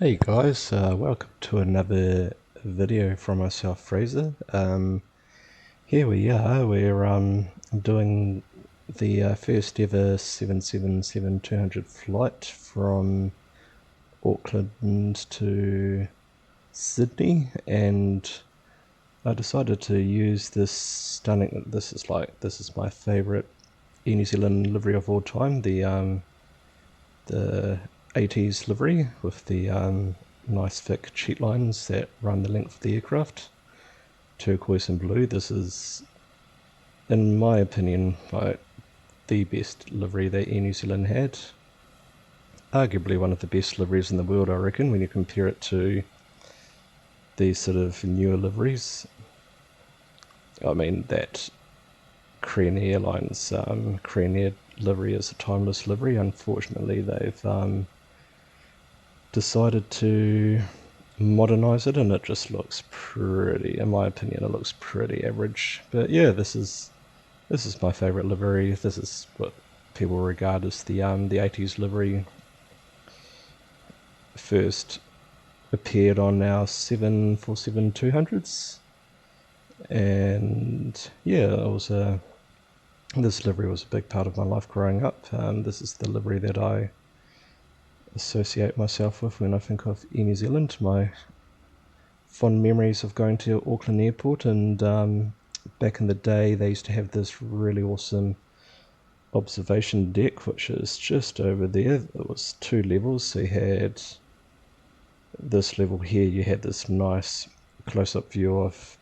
Hey guys, welcome to another video from myself, Fraser. Here we are, we're doing the first ever 777-200 flight from Auckland to Sydney, and I decided to use this stunning, this is my favourite Air New Zealand livery of all time, the 80s livery with the nice thick cheat lines that run the length of the aircraft, turquoise and blue. This is, in my opinion, like the best livery that Air New Zealand had. Arguably one of the best liveries in the world, I reckon, when you compare it to these sort of newer liveries. I mean, that Korean Airlines Korean Air livery is a timeless livery. Unfortunately, they've decided to modernize it, and it just looks pretty, in my opinion, it looks pretty average. But yeah, this is my favorite livery. This is what people regard as the 80s livery. First appeared on our 747-200s, and yeah, this livery was a big part of my life growing up. This is the livery that I associate myself with when I think of Air New Zealand. My fond memories of going to Auckland Airport, and back in the day they used to have this really awesome observation deck, which is just over there. It was 2 levels, so you had this level here, you had this nice close-up view of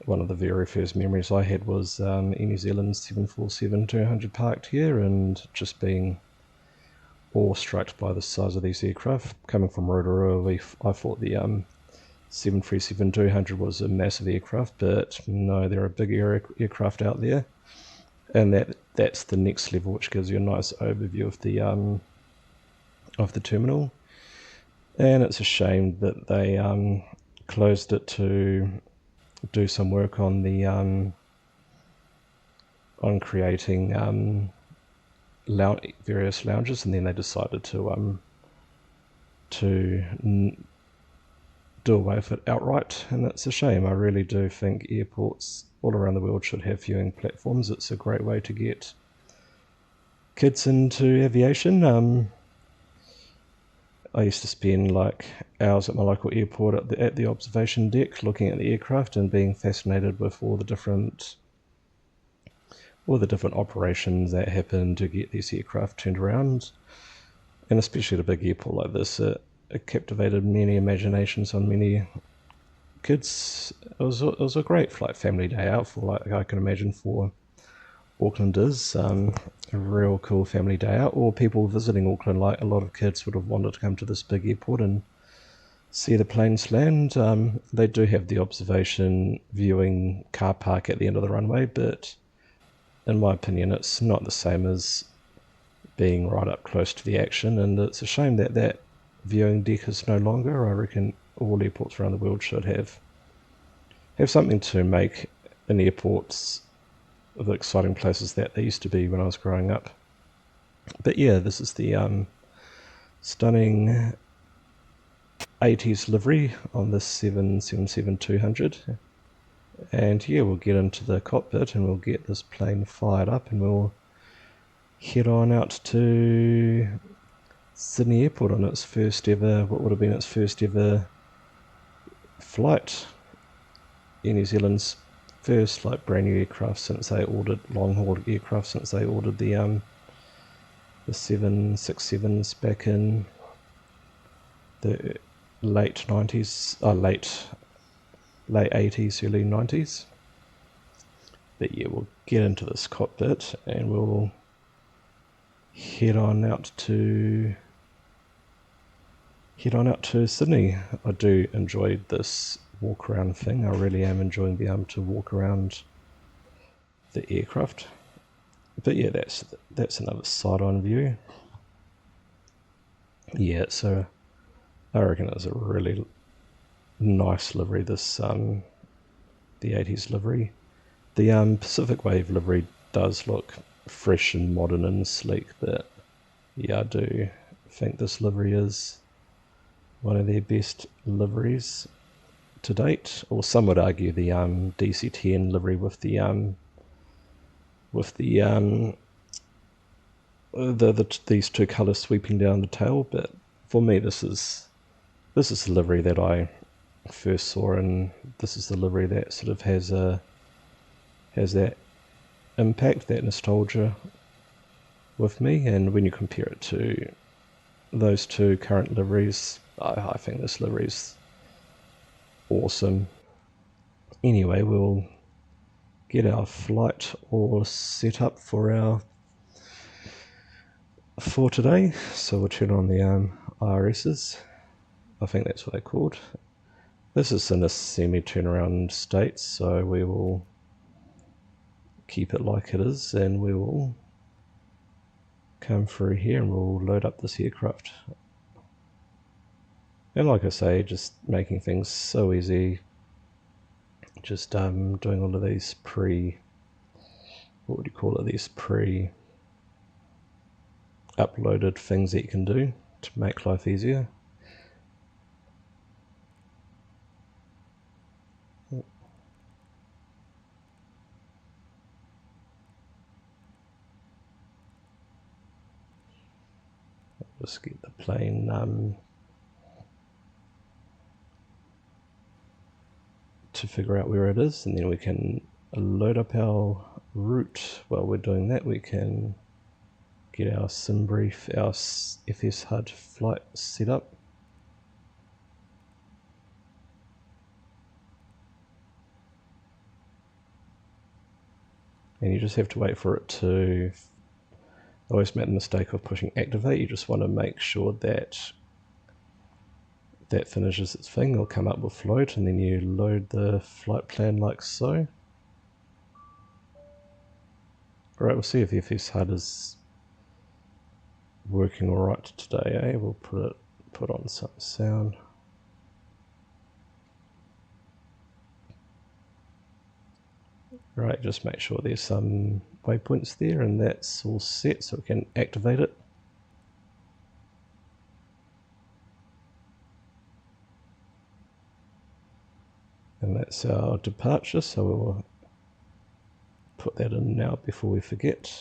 one of the very first memories I had was Air New Zealand 747-200 parked here, and just being awestruck by the size of these aircraft. Coming from Rotorua, I thought the 737-200 was a massive aircraft, but no, there are big aircraft out there, and that's the next level, which gives you a nice overview of the terminal. And it's a shame that they closed it to do some work on the on creating various lounges, and then they decided to do away with it outright, and it's a shame. I really do think airports all around the world should have viewing platforms. It's a great way to get kids into aviation. I used to spend like hours at my local airport at the observation deck looking at the aircraft and being fascinated with all the different operations that happen to get these aircraft turned around. And especially at a big airport like this, it captivated many imaginations on many kids. It was a great family day out for, like, I can imagine for Aucklanders, a real cool family day out, or people visiting Auckland. Like, a lot of kids would have wanted to come to this big airport and see the planes land. They do have the observation viewing car park at the end of the runway, but in my opinion it's not the same as being right up close to the action, and it's a shame that that viewing deck is no longer. I reckon all airports around the world should have something to make an airports the exciting places that they used to be when I was growing up. But yeah, this is the stunning 80s livery on this 777-200, and yeah, we'll get into the cockpit and we'll get this plane fired up, and we'll head on out to Sydney Airport on its first ever, what would have been its first ever flight. Air New Zealand's first brand new aircraft since they ordered long haul aircraft since they ordered the 767s back in the late 90s, late 80s, early 90s. But yeah, we'll get into this cockpit and we'll head on out to Sydney. I do enjoy this walk around thing. I really am enjoying being able to walk around the aircraft. But yeah, that's another side-on view. Yeah, so I reckon it's a really nice livery, this the 80s livery. The Pacific Wave livery does look fresh and modern and sleek, but yeah, I do think this livery is one of their best liveries to date, or some would argue the DC-10 livery with these two colours sweeping down the tail. But for me, this is the livery that I first saw, and this is the livery that sort of has that impact, that nostalgia with me. And when you compare it to those two current liveries, I think this livery's awesome. Anyway, we'll get our flight all set up for today. So we'll turn on the IRSs. I think that's what they're called. This is in a semi-turnaround state, so we will keep it like it is, and we will come through here and we'll load up this aircraft. And like I say, just making things so easy, just doing all of these uploaded things that you can do to make life easier. Just get the plane to figure out where it is, and then we can load up our route. While we're doing that, we can get our SimBrief, our FS HUD flight set up. And you just have to wait for it to... I always make the mistake of pushing activate. You just want to make sure that that finishes its thing. It'll come up with float, and then you load the flight plan like so. Alright, we'll see if FS HUD is working alright today, We'll put on some sound. Right, just make sure there's some waypoints there, and that's all set, so we can activate it. And that's our departure, so we'll put that in now before we forget.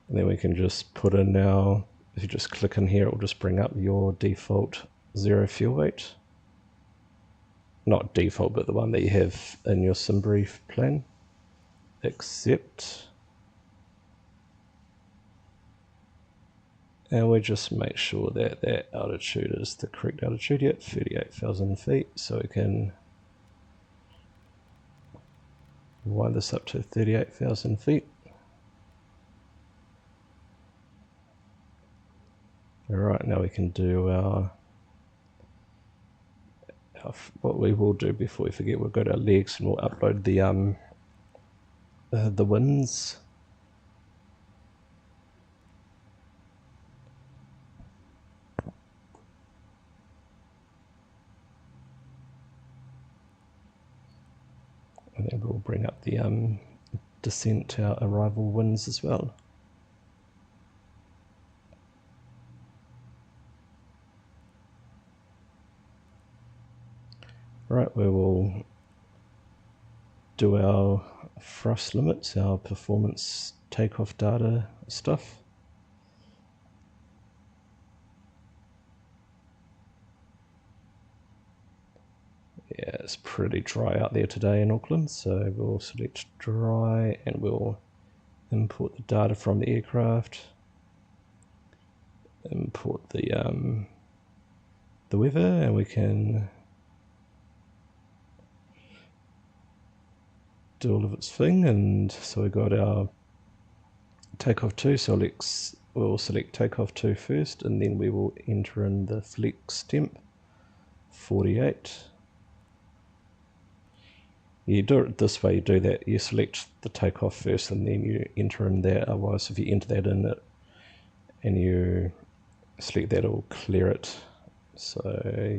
And then we can just put in our, if you just click in here, it will just bring up your default 0 fuel weight. Not default, but the one that you have in your SimBrief plan. Accept. And we just make sure that that altitude is the correct altitude. Yep, 38,000 feet. So we can wind this up to 38,000 feet. Alright, now we can do our what we will do before we forget, we'll go to our legs and we'll upload the winds. And then we'll bring up the descent to our arrival winds as well. Right, we will do our thrust limits, our performance takeoff data stuff. Yeah, it's pretty dry out there today in Auckland, so we'll select dry and we'll import the data from the aircraft, import the weather, and we can do all of its thing. And so we got our takeoff 2, so we'll select takeoff 2 first, and then we will enter in the flex temp 48. You do it this way, you do that, you select the takeoff first and then you enter in that. Otherwise, if you enter that in it and you select that, will clear it. So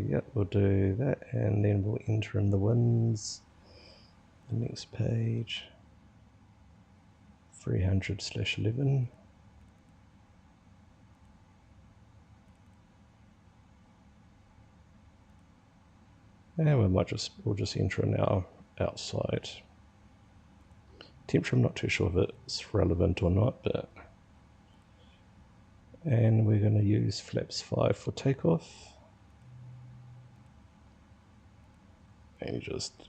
yeah, we'll do that, and then we'll enter in the wins. The next page, 300/11. And we'll just enter in our outside temperature. I'm not too sure if it's relevant or not, but and we're going to use flaps 5 for takeoff. And you just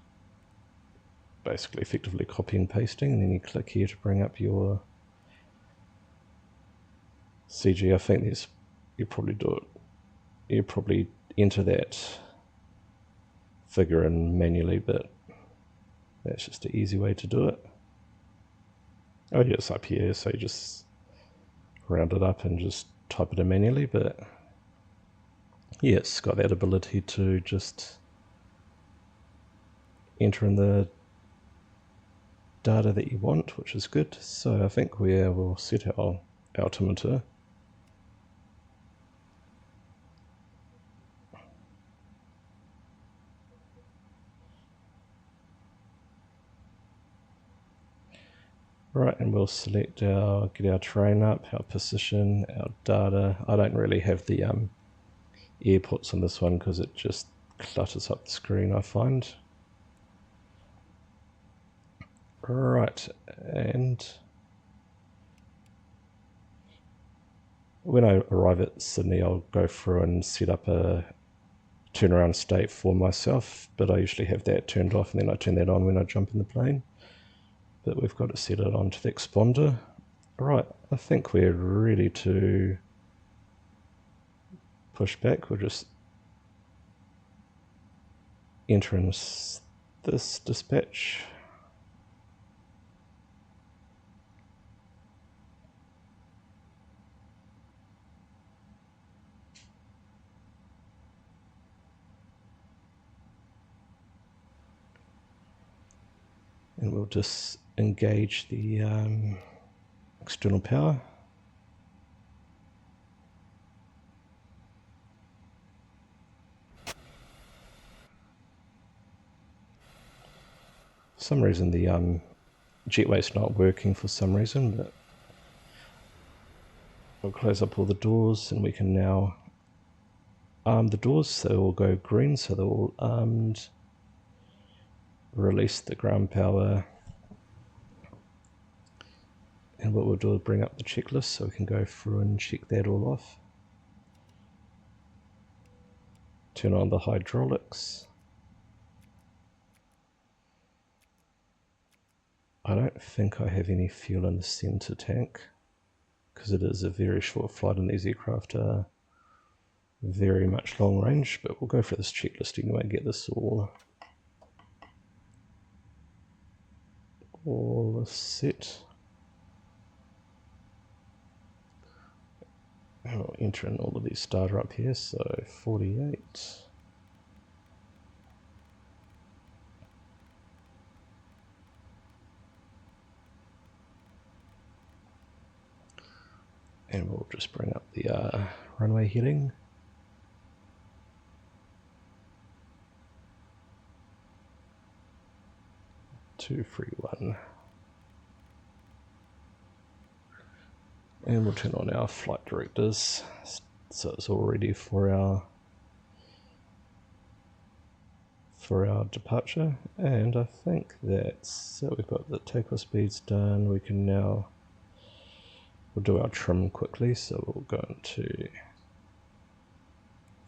basically effectively copy and pasting, and then you click here to bring up your CG. I think you probably enter that figure in manually, but that's just an easy way to do it. Oh yeah, it's up here, so you just round it up and just type it in manually, but yeah, it's got that ability to just enter in the data that you want, which is good. So I think we'll set our altimeter. Right, and we'll select get our terrain up, our position, our data. I don't really have the airports on this one because it just clutters up the screen, I find. Right, and when I arrive at Sydney, I'll go through and set up a turnaround state for myself, but I usually have that turned off, and then I turn that on when I jump in the plane. But we've got to set it onto the exponder. Right, I think we're ready to push back. We'll just enter in this dispatch. And we'll just engage the external power. For some reason the jetway's not working for some reason, but we'll close up all the doors, and we can now arm the doors so they will go green, so they're all armed. Release the ground power, and what we'll do is bring up the checklist so we can go through and check that all off. Turn on the hydraulics. I don't think I have any fuel in the center tank because it is a very short flight, and these aircraft are very much long range, but we'll go for this checklist anyway and get this all set. And we'll enter in all of these data up here, so 48. And we'll just bring up the runway heading. Two, 3, 1. And we'll turn on our flight directors, so it's all ready for our departure. And I think so. We've got the takeoff speeds done. We can now we'll do our trim quickly. So we'll go into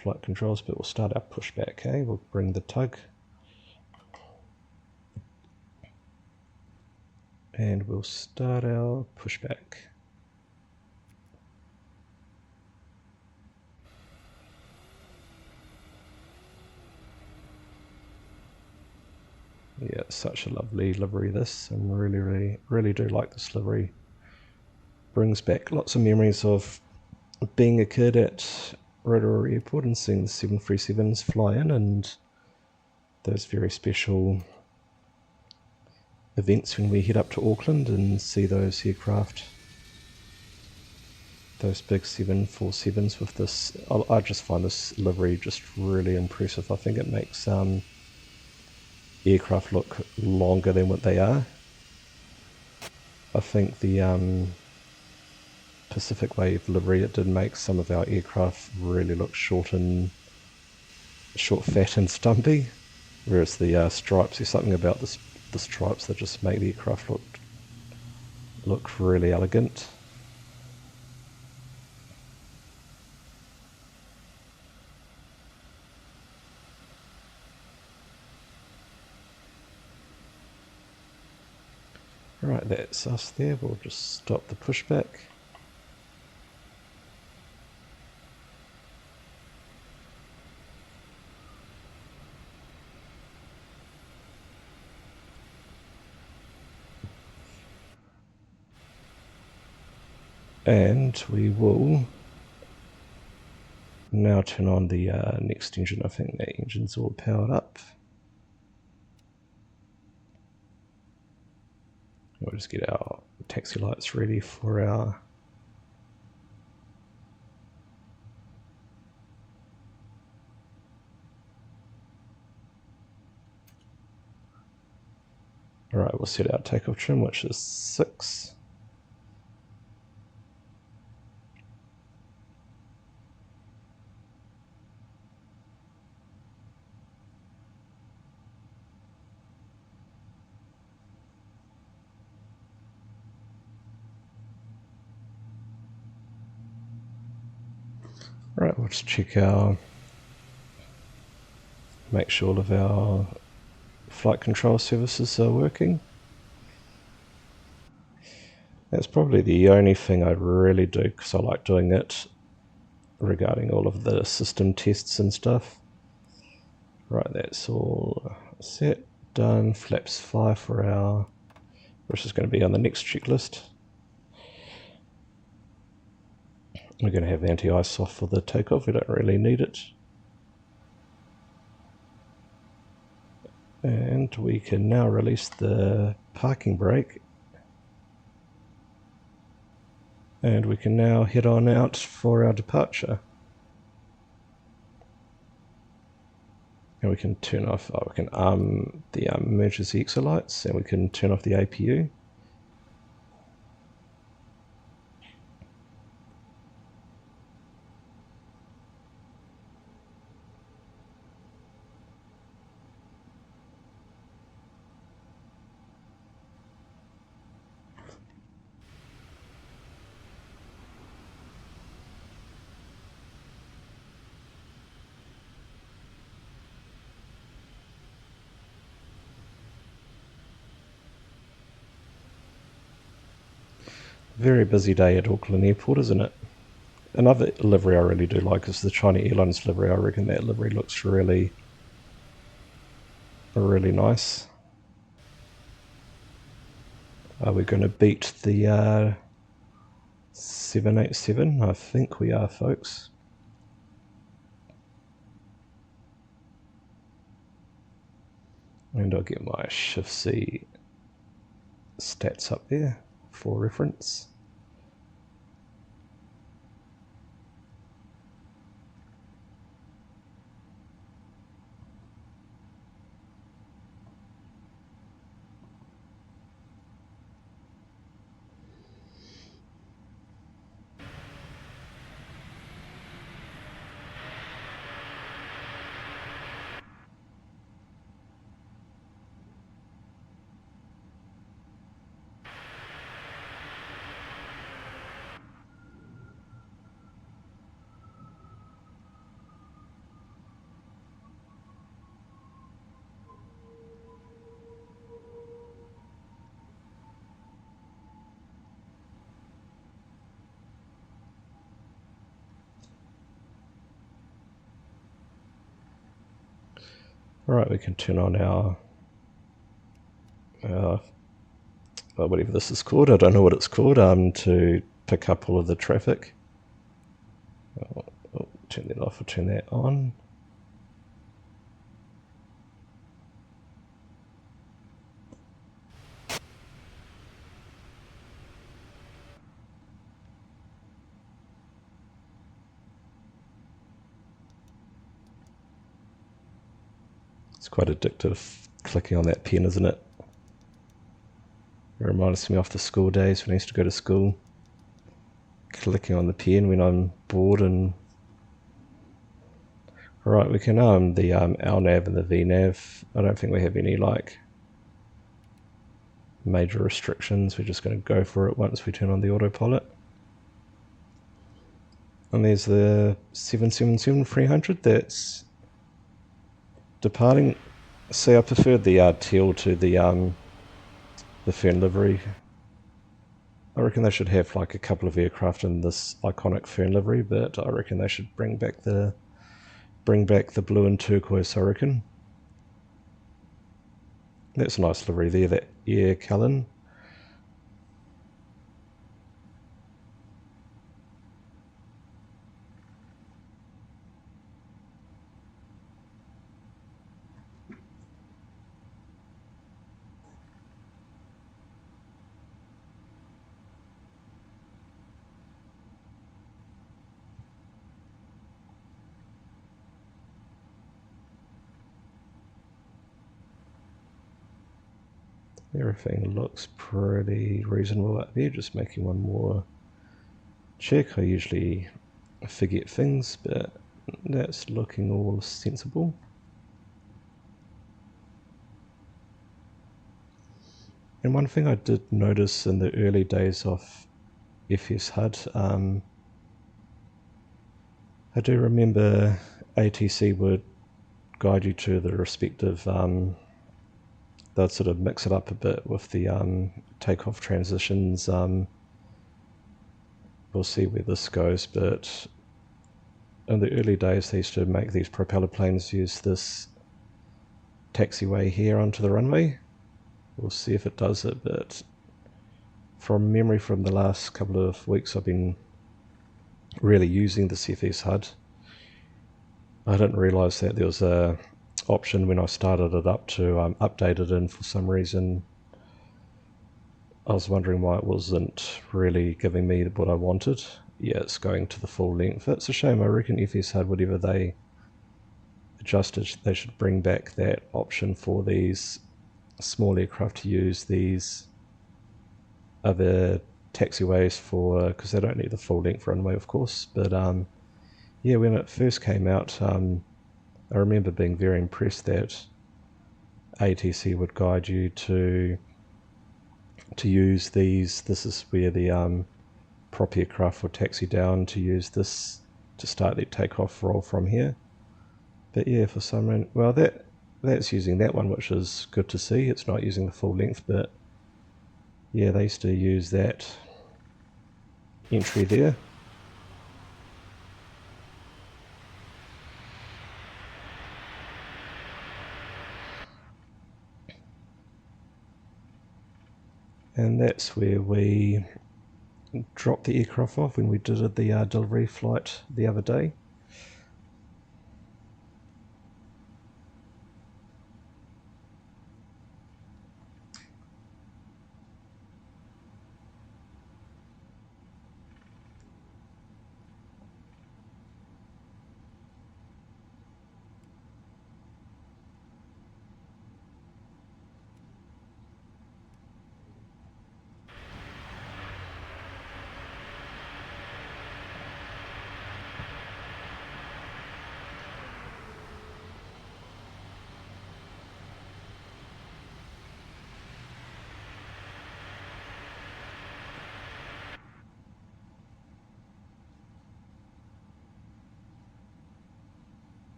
flight controls, but we'll start our pushback. Okay, we'll bring the tug, and we'll start our pushback. Yeah, such a lovely livery this. I really do like this livery. Brings back lots of memories of being a kid at Rotorua Airport and seeing the 737s fly in, and those very special events when we head up to Auckland and see those aircraft those big 747s with this. I just find this livery just really impressive. I think it makes aircraft look longer than what they are. I think the Pacific Wave livery, it did make some of our aircraft really look short, fat and stumpy, whereas the stripes, there's something about the stripes that just make the aircraft look really elegant. Right, that's us there. We'll just stop the pushback. And we will now turn on the next engine. I think that engine's all powered up. We'll just get our taxi lights ready for our Alright, we'll set our takeoff trim, which is 6. Right, we'll just check make sure all of our flight control services are working. That's probably the only thing I really do, because I like doing it regarding all of the system tests and stuff. Right, that's all set, done. Flaps 5 for our, which is going to be on the next checklist. We're going to have anti-ice off for the takeoff, we don't really need it. And we can now release the parking brake. And we can now head on out for our departure. And we can turn off, we can arm the emergency exit lights, and we can turn off the APU. Very busy day at Auckland Airport, isn't it? Another livery I really do like is the China Airlines livery. I reckon that livery looks really nice. Are we going to beat the 787? I think we are, folks. And I'll get my Shift C stats up there for reference. Alright, we can turn on our whatever this is called, I don't know what it's called, to pick up all of the traffic. I'll turn that off or turn that on. quite addictive clicking on that pen, isn't it? It reminds me of the school days when I used to go to school. Clicking on the pen when I'm bored. And right, we can the LNAV and the VNAV. I don't think we have any like major restrictions. We're just going to go for it once we turn on the autopilot. And there's the 777-300 that's departing. See, I preferred the teal to the Fern livery. I reckon they should have like a couple of aircraft in this iconic Fern livery, but I reckon they should bring back the blue and turquoise, I reckon. That's a nice livery there, that Air Cullen. Everything looks pretty reasonable up there. Just making one more check. I usually forget things, but that's looking all sensible. And one thing I did notice in the early days of FS HUD, I do remember ATC would guide you to the respective, they'd sort of mix it up a bit with the takeoff transitions. We'll see where this goes, but in the early days they used to make these propeller planes use this taxiway here onto the runway. We'll see if it does it, but from memory from the last couple of weeks I've been really using the FS HUD. I didn't realise that there was a option when I started it up to update it, and for some reason I was wondering why it wasn't really giving me what I wanted. Yeah, it's going to the full length. It's a shame. I reckon FS HUD, whatever they adjusted, they should bring back that option for these small aircraft to use these other taxiways for, because they don't need the full length runway, of course. But yeah, when it first came out, I remember being very impressed that ATC would guide you to use these. This is where the prop aircraft would taxi down to use this to start their takeoff roll from here. But yeah, for some reason, well, that's using that one, which is good to see. It's not using the full length, but yeah, they used to use that entry there. And that's where we dropped the aircraft off when we did the delivery flight the other day.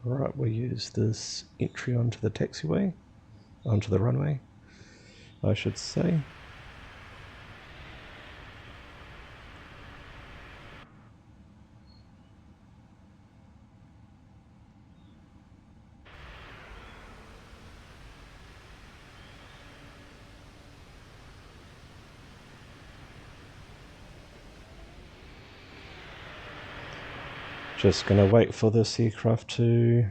Right, we'll use this entry onto the taxiway, onto the runway, I should say. Just going to wait for this aircraft to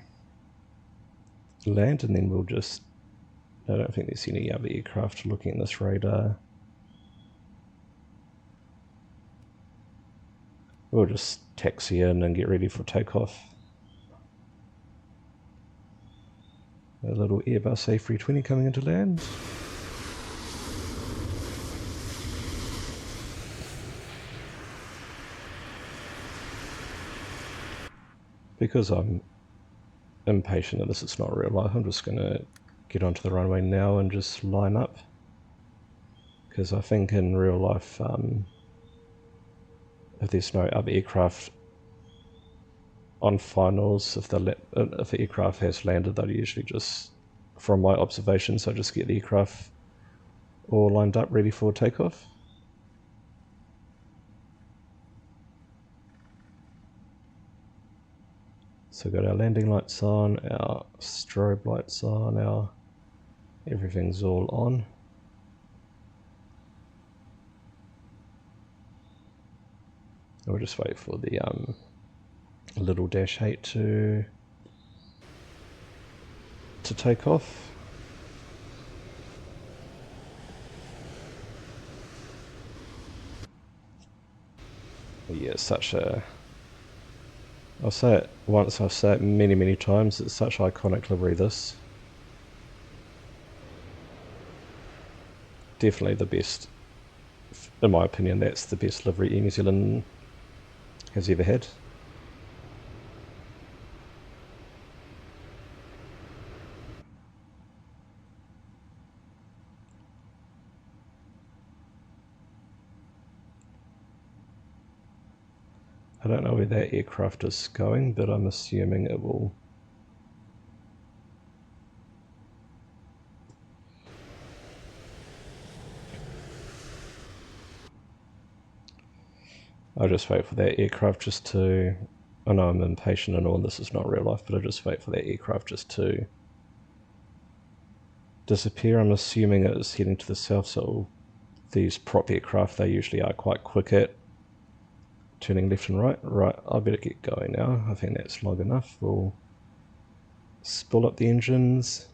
land, and then we'll just... I don't think there's any other aircraft looking at this radar. We'll just taxi in and get ready for takeoff. A little Airbus A320 coming into land. Because I'm impatient that this is not real life, I'm just going to get onto the runway now and just line up. Because I think in real life, if there's no other aircraft on finals, if the aircraft has landed, they'll usually just, from my observations, I just get the aircraft all lined up ready for takeoff. So we've got our landing lights on, our strobe lights on, everything's all on. We'll just wait for the little dash 8 to take off. Yeah, I'll say it once, I'll say it many times, it's such iconic livery, this. Definitely the best, in my opinion, that's the best livery New Zealand has ever had. I don't know where that aircraft is going, but I'm assuming it will. I'll just wait for that aircraft just to, I know I'm impatient and all, this is not real life, but I'll just wait for that aircraft just to disappear. I'm assuming it is heading to the south, so these prop aircraft, they usually are quite quick at turning left and right. Right, I better get going now. I think that's long enough. We'll spool up the engines.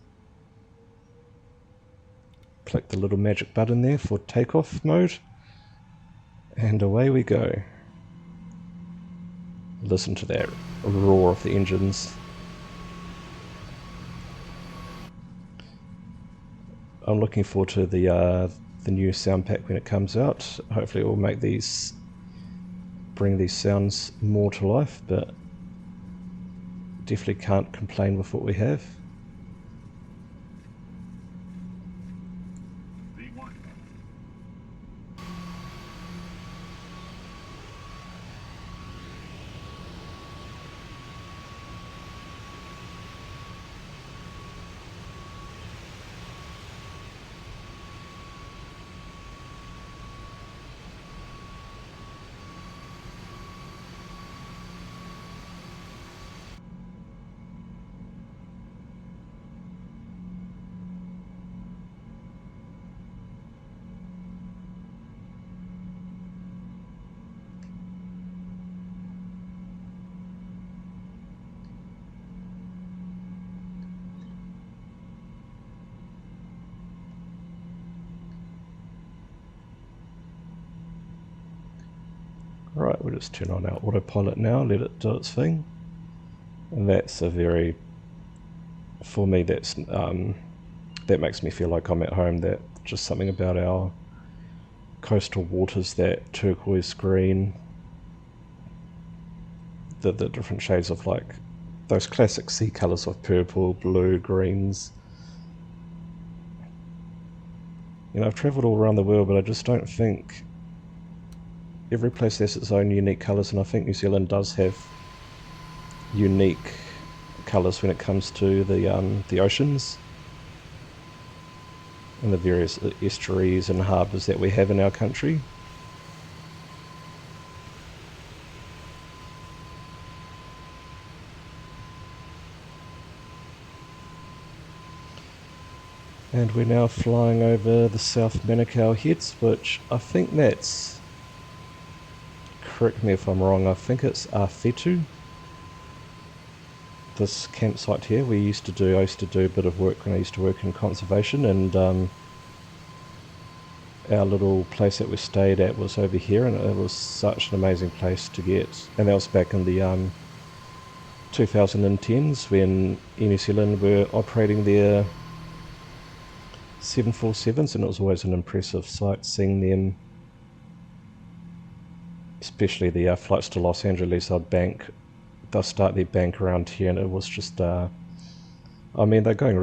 Click the little magic button there for takeoff mode. And away we go. Listen to that roar of the engines. I'm looking forward to the new sound pack when it comes out. Hopefully it will make bring these sounds more to life, but definitely can't complain with what we have. Right, we'll just turn on our autopilot now, let it do its thing. And that's a very, for me, that's that makes me feel like I'm at home. That just something about our coastal waters, that turquoise green, the different shades of like those classic sea colours of purple, blue, greens. You know, I've travelled all around the world, but I just don't think every place has its own unique colours, and I think New Zealand does have unique colours when it comes to the oceans and the various estuaries and harbours that we have in our country. And we're now flying over the South Manukau Heads, which I think that's, correct me if I'm wrong, I think it's Awhitu. This campsite here, I used to do a bit of work when I used to work in conservation, and our little place that we stayed at was over here, and it was such an amazing place to get. And that was back in the 2010s when New Zealand were operating their 747s, and it was always an impressive sight seeing them, especially the flights to Los Angeles. They'll start their bank around here, and it was just I mean, they're going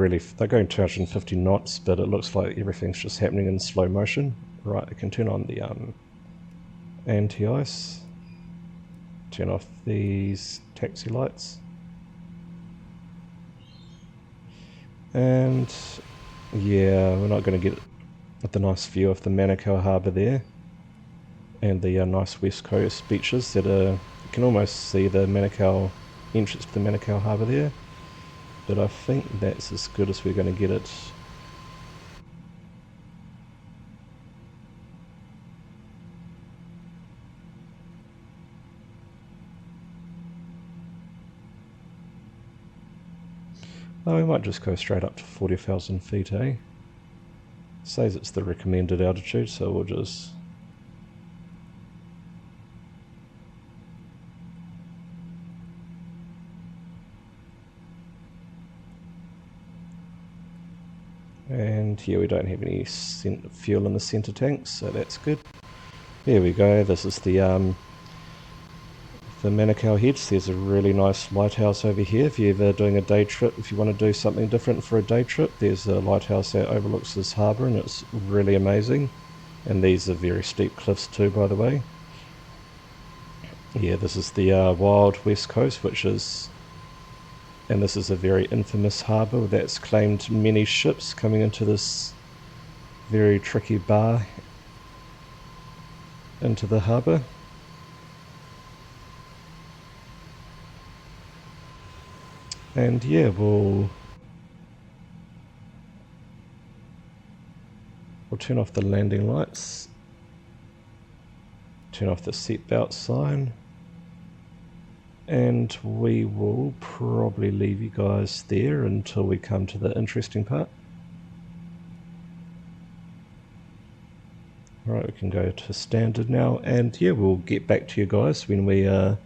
250 knots, but it looks like everything's just happening in slow motion. Right, I can turn on the anti-ice, turn off these taxi lights, and yeah, we're not going to get the nice view of the Manukau harbour there, and the nice west coast beaches that are, you can almost see the Manukau entrance to the Manukau harbour there. But I think that's as good as we're going to get it. Oh, we might just go straight up to 40,000 feet, eh? It says it's the recommended altitude, so we'll just... And here we don't have any fuel in the center tanks, so that's good. There we go. This is the Manukau Heads. There's a really nice lighthouse over here. If you're ever doing a day trip, if you want to do something different for a day trip, there's a lighthouse that overlooks this harbour, and it's really amazing. And these are very steep cliffs too, by the way. Yeah, this is the wild west coast, and this is a very infamous harbour that's claimed many ships coming into this very tricky bar into the harbour. And yeah, we'll turn off the landing lights, turn off the seatbelt sign, and we will probably leave you guys there until we come to the interesting part. Alright, we can go to standard now, and yeah, we'll get back to you guys when we are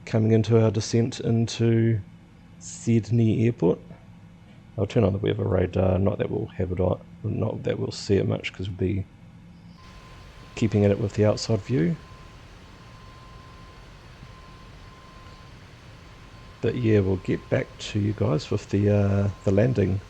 coming into our descent into Sydney Airport. I'll turn on the weather radar, not that we'll have it on, not that we'll see it much because we'll be keeping it with the outside view. But yeah, we'll get back to you guys with the landing.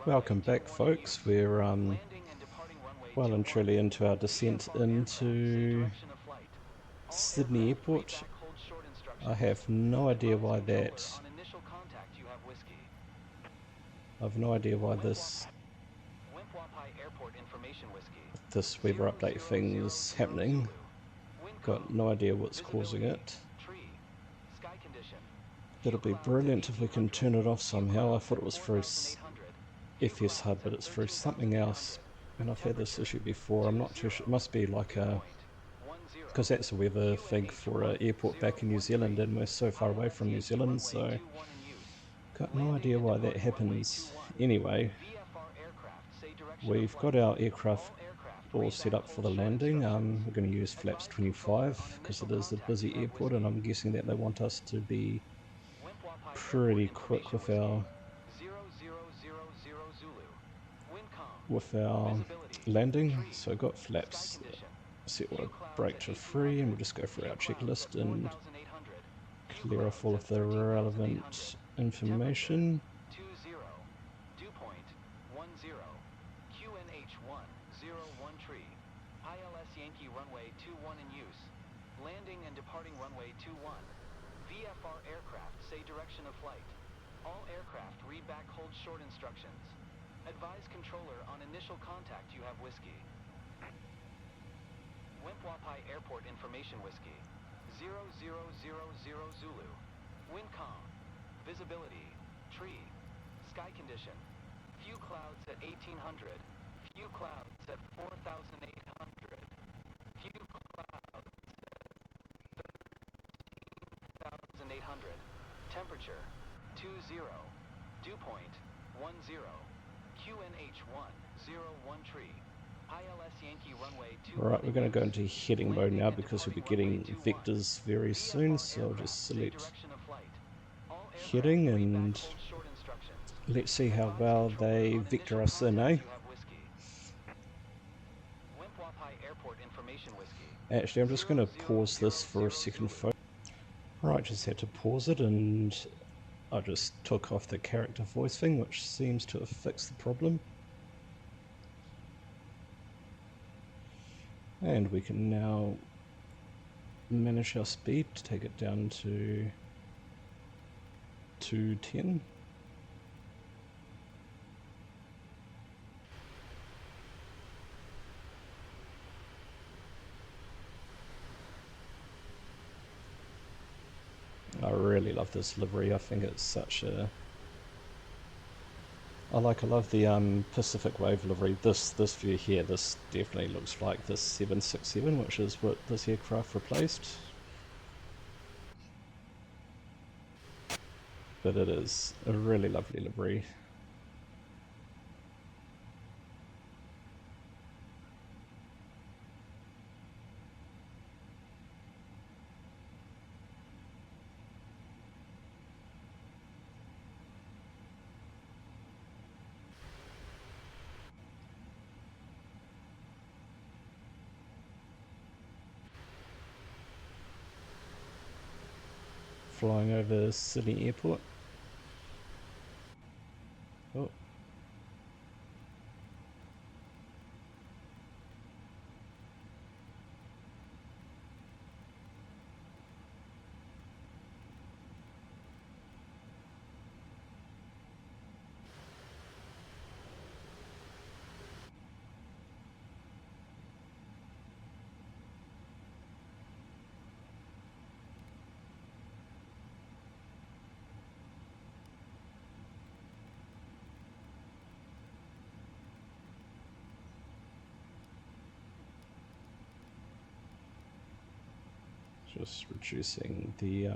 Welcome back, folks. We're well and truly into our descent into Sydney Airport. I have no idea why that. I've no idea why this weather update thing is happening. Got no idea what's causing it. It'll be brilliant if we can turn it off somehow. I thought it was through FS Hub, but it's through something else. And I've had this issue before. I'm not too sure. It must be like a, because that's a weather thing for an airport back in New Zealand, and we're so far away from New Zealand, so got no idea why that happens. Anyway, we've got our aircraft all set up for the landing. We're going to use flaps 25 because it is a busy airport, and I'm guessing that they want us to be pretty quick with our landing. So I've got flaps set our brake to 3, and we'll just go through our checklist and clear off all of the relevant information. Landing and departing runway 21. VFR aircraft say direction of flight. All aircraft read back hold short instructions. Advise controller on initial contact you have whiskey. Wimpwapai Airport information whiskey. 0000 Zulu. Wind calm. Visibility. Tree. Sky condition. Few clouds at 1800. Few clouds at 4800. Few clouds 800. Temperature 20. Dew point 10. QNH101 tree. ILS Yankee runway 2. Right, we're going to go into heading mode now because we'll be getting vectors very soon, so I'll just select heading and let's see how well they vector us in, eh? Actually, I'm just going to pause this for a second, folks. Right, just had to pause it, and I just took off the character voice thing, which seems to have fixed the problem. And we can now manage our speed to take it down to 210. I really love this livery. I think it's such a... I love the Pacific Wave livery. This view here, this definitely looks like the 767, which is what this aircraft replaced. But it is a really lovely livery. Flying over Sydney Airport. Oh. Just reducing the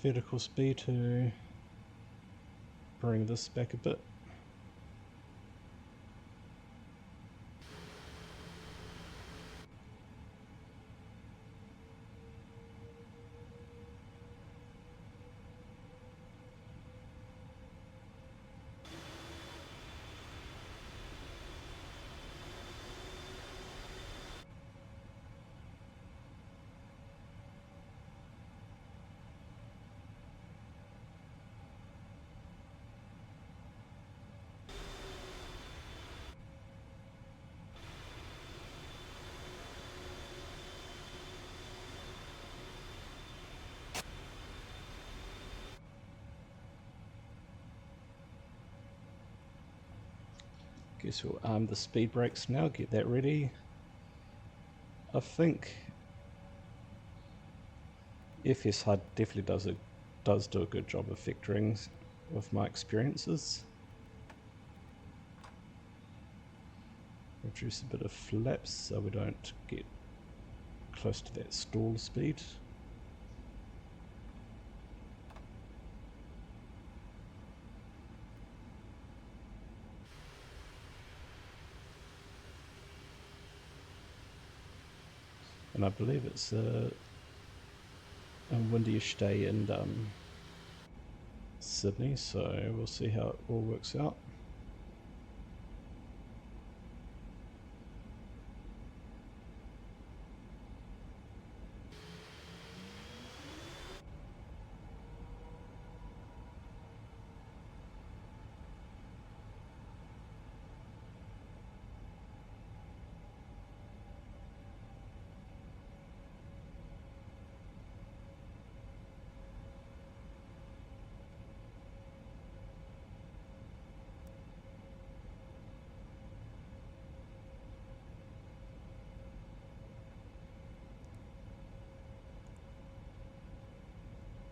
vertical speed to bring this back a bit. Guess we'll arm the speed brakes now, get that ready. I think FS HUD definitely does do a good job of vectoring with my experiences. Reduce a bit of flaps so we don't get close to that stall speed. And I believe it's a windy-ish day in Sydney, so we'll see how it all works out.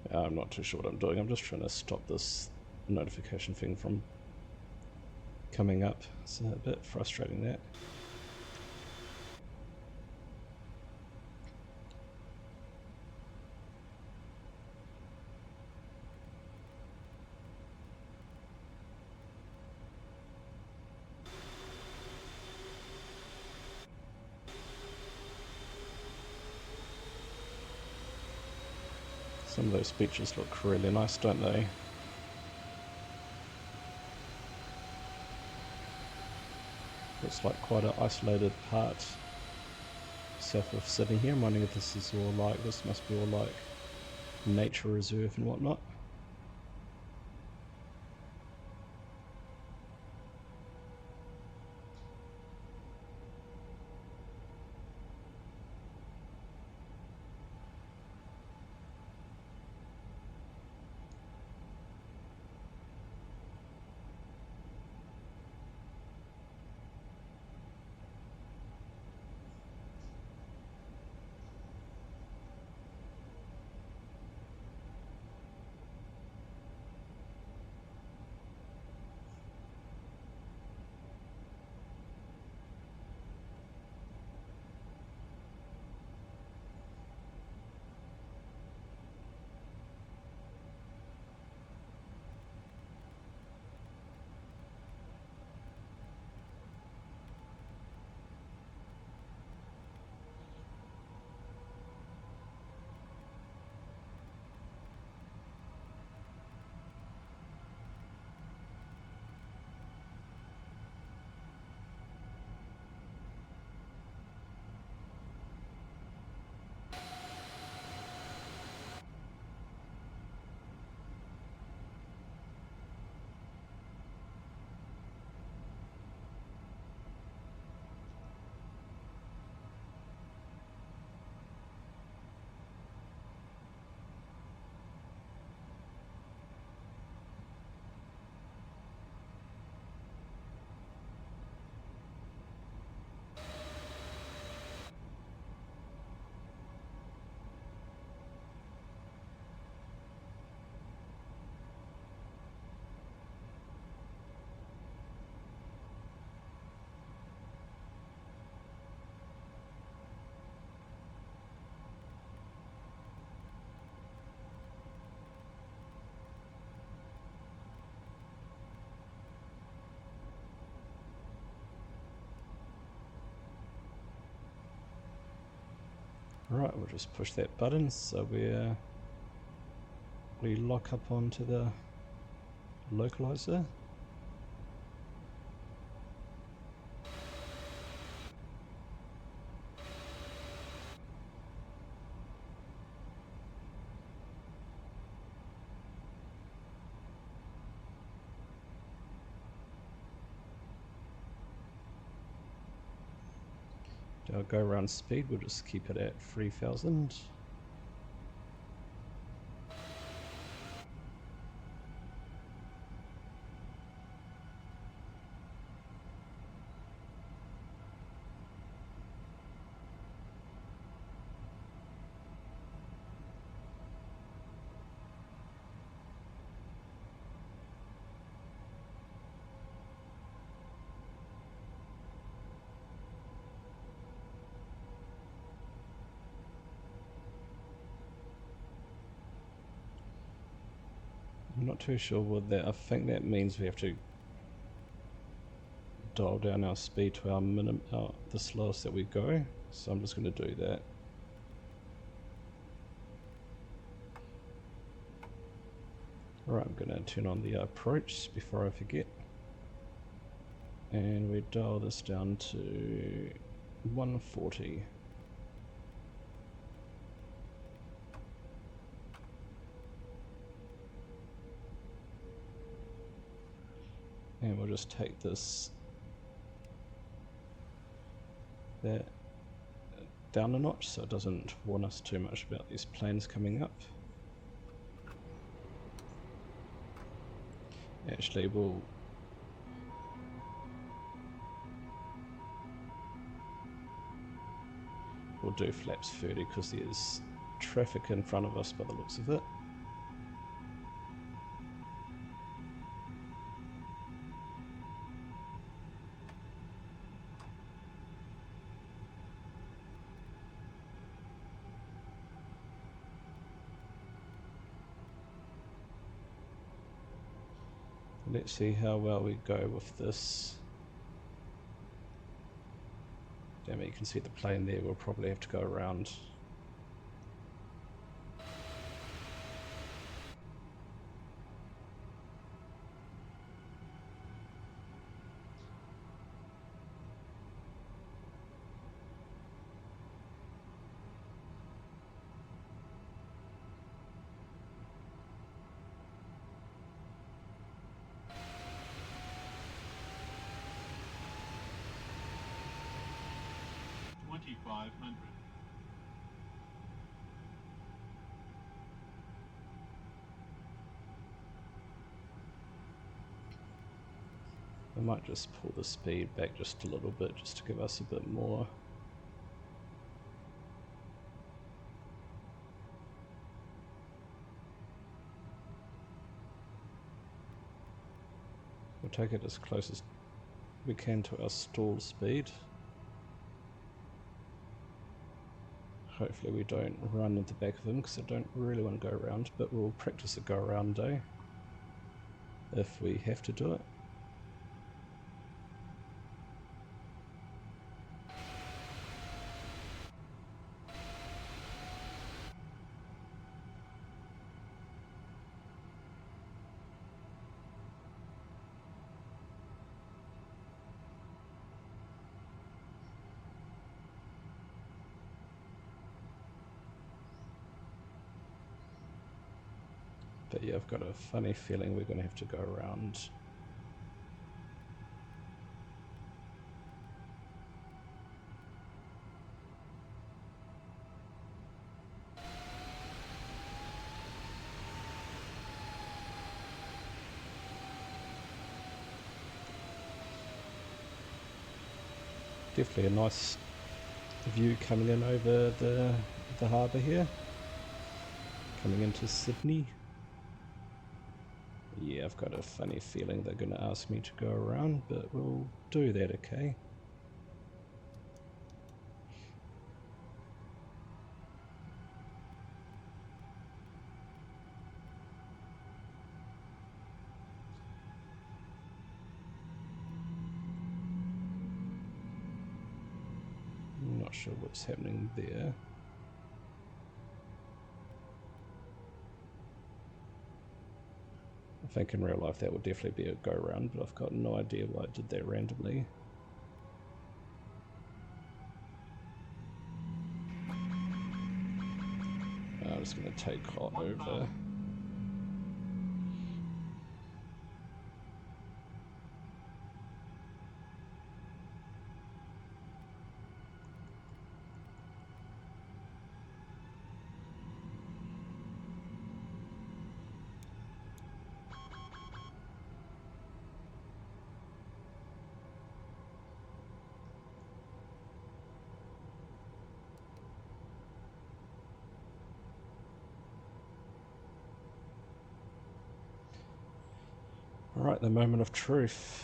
I'm not too sure what I'm doing. I'm just trying to stop this notification thing from coming up. It's a bit frustrating, that. Some of those beaches look really nice, don't they? Looks like quite an isolated part south of Sydney here. I'm wondering if this is all like, this must be all like nature reserve and whatnot. Right, we'll just push that button so we lock up onto the localizer. Our go around speed, we'll just keep it at 3000. I'm not too sure what that, I think that means we have to dial down our speed to our the slowest that we go, so I'm just going to do that. Alright, I'm going to turn on the approach before I forget, and we dial this down to 140. And we'll just take that down a notch so it doesn't warn us too much about these planes coming up. Actually, we'll do flaps 30 because there's traffic in front of us by the looks of it. Let's see how well we go with this. Damn it, you can see the plane there, we'll probably have to go around. I might just pull the speed back just a little bit just to give us a bit more. We'll take it as close as we can to our stall speed. Hopefully we don't run into the back of them because I don't really want to go around, but we'll practice a go around day if we have to do it. But yeah, I've got a funny feeling we're going to have to go around. Definitely a nice view coming in over the harbour here, coming into Sydney. Yeah, I've got a funny feeling they're going to ask me to go around, but we'll do that, okay? I'm not sure what's happening there. I think in real life that would definitely be a go round, but I've got no idea why it did that randomly. I'm just going to take over. Alright, the moment of truth.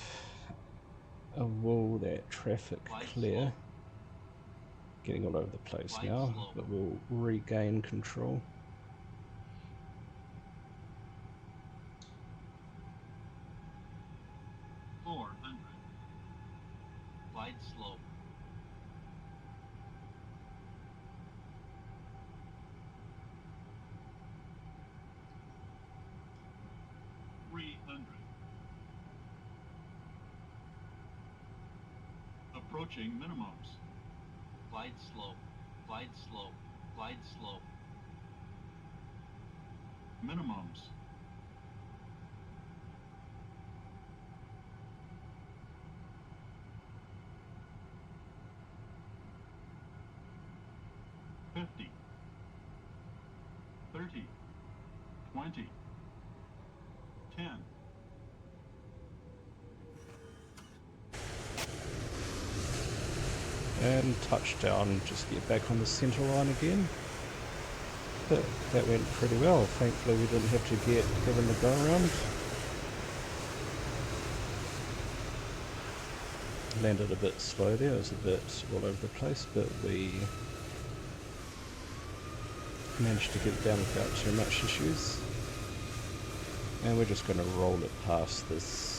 Will that traffic clear? Getting all over the place now, but we'll regain control. Glide slow. 300. Approaching minimums. Glide slow. Glide slow. Glide slow. Minimums. $50, $30, $20, $10. And touchdown, just get back on the center line again. But that went pretty well. Thankfully we didn't have to get given the go around. Landed a bit slow there, it was a bit all over the place, but we managed to get it down without too much issues. And we're just going to roll it past this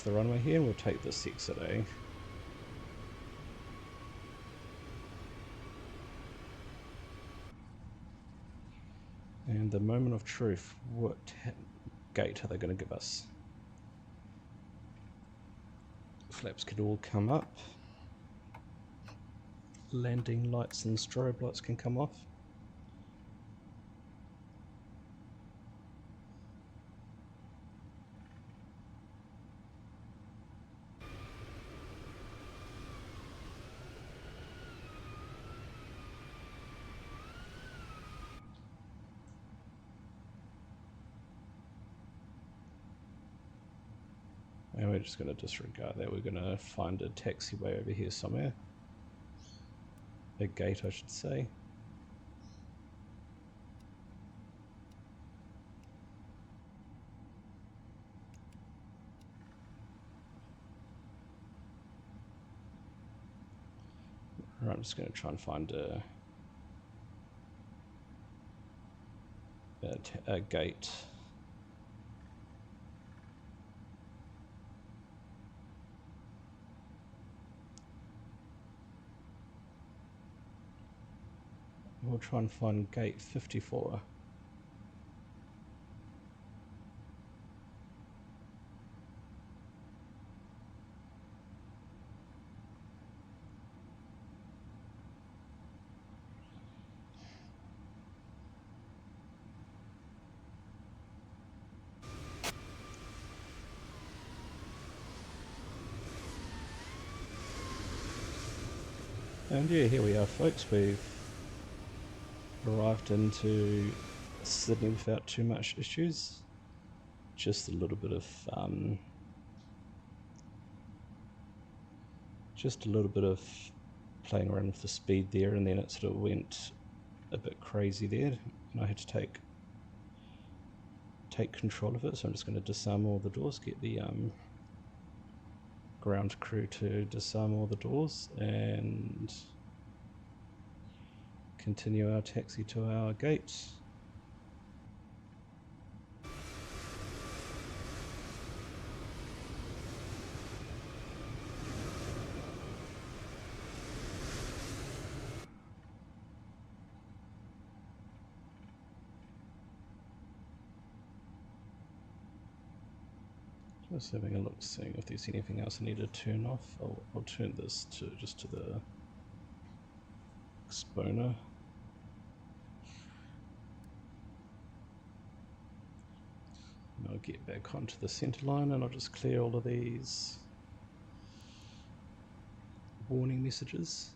the runway here, and we'll take this exit A. And the moment of truth, what gate are they going to give us? Flaps could all come up. Landing lights and strobe lights can come off. And we're just going to disregard that. We're going to find a taxiway over here somewhere. A gate, I should say. Right, I'm just going to try and find a gate. We'll try and find gate 54. And yeah, here we are, folks. We've arrived into Sydney without too much issues. Just a little bit of playing around with the speed there, and then it sort of went a bit crazy there, and I had to take control of it. So I'm just going to disarm all the doors, get the ground crew to disarm all the doors, and continue our taxi to our gate. Just having a look, seeing if there's anything else I need to turn off. I'll turn this to just to the exponent. And I'll get back onto the center line and I'll just clear all of these warning messages.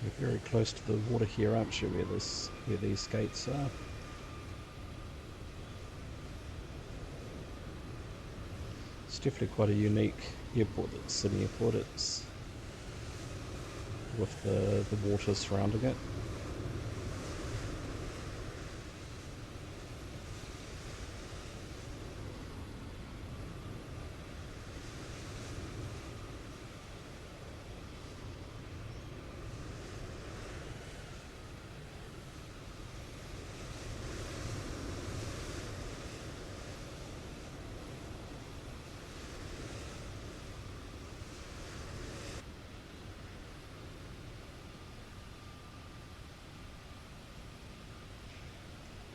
You're very close to the water here, aren't you, where these gates are? It's definitely quite a unique airport, that Sydney Airport. It's with the water surrounding it.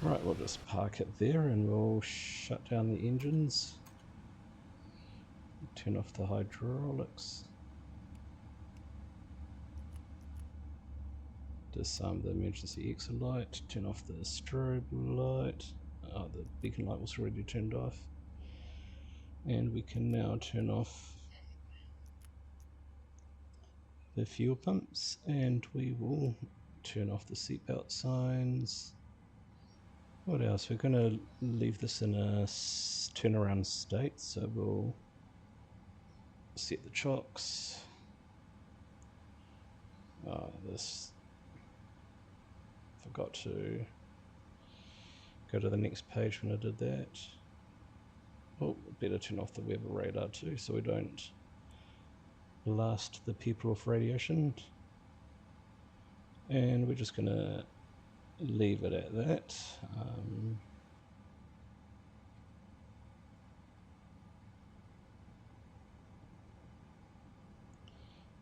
Right, we'll just park it there and we'll shut down the engines. Turn off the hydraulics. Disarm the emergency exit light. Turn off the strobe light. Oh, the beacon light was already turned off. And we can now turn off the fuel pumps, and we will turn off the seatbelt signs. What else? We're going to leave this in a turnaround state, so we'll set the chocks. This forgot to go to the next page when I did that. Oh, better turn off the weather radar too, so we don't blast the people with radiation. And we're just going to leave it at that.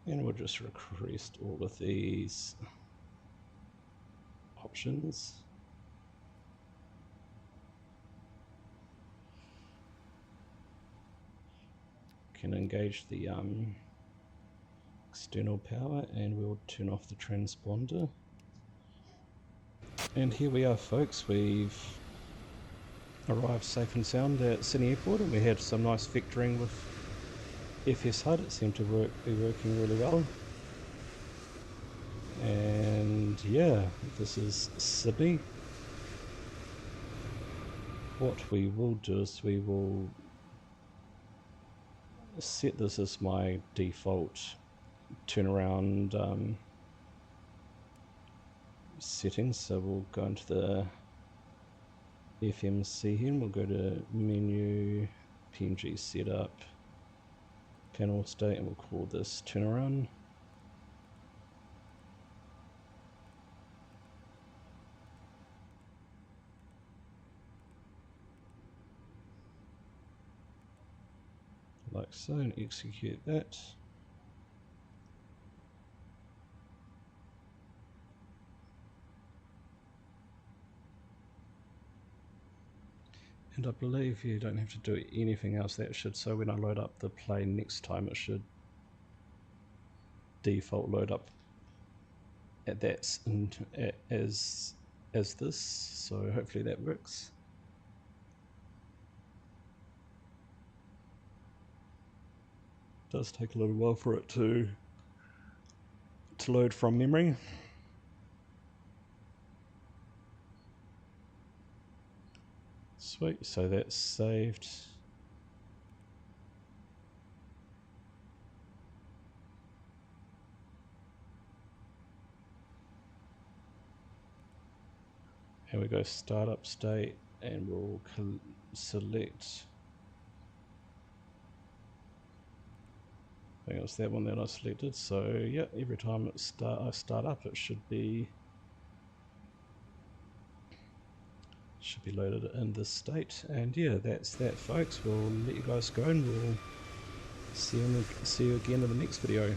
And we'll just request all of these options. Can engage the external power, and we'll turn off the transponder. And here we are, folks. We've arrived safe and sound at Sydney Airport, and we had some nice vectoring with FS HUD. It seemed to be working really well. And yeah, this is Sydney. What we will do is we will set this as my default turnaround settings. So we'll go into the FMC here and we'll go to menu, PMG setup, panel state, and we'll call this turnaround. Like so, and execute that. And I believe you don't have to do anything else. That should, so when I load up the plane next time, it should default load up at that as this. So hopefully that works. It does take a little while for it to load from memory. Sweet, so that's saved. Here we go, startup state, and we'll select, I think it was that one that I selected. So yeah, every time I start up, it should be loaded in this state. And yeah, that's that, folks. We'll let you guys go, and we'll see you again in the next video.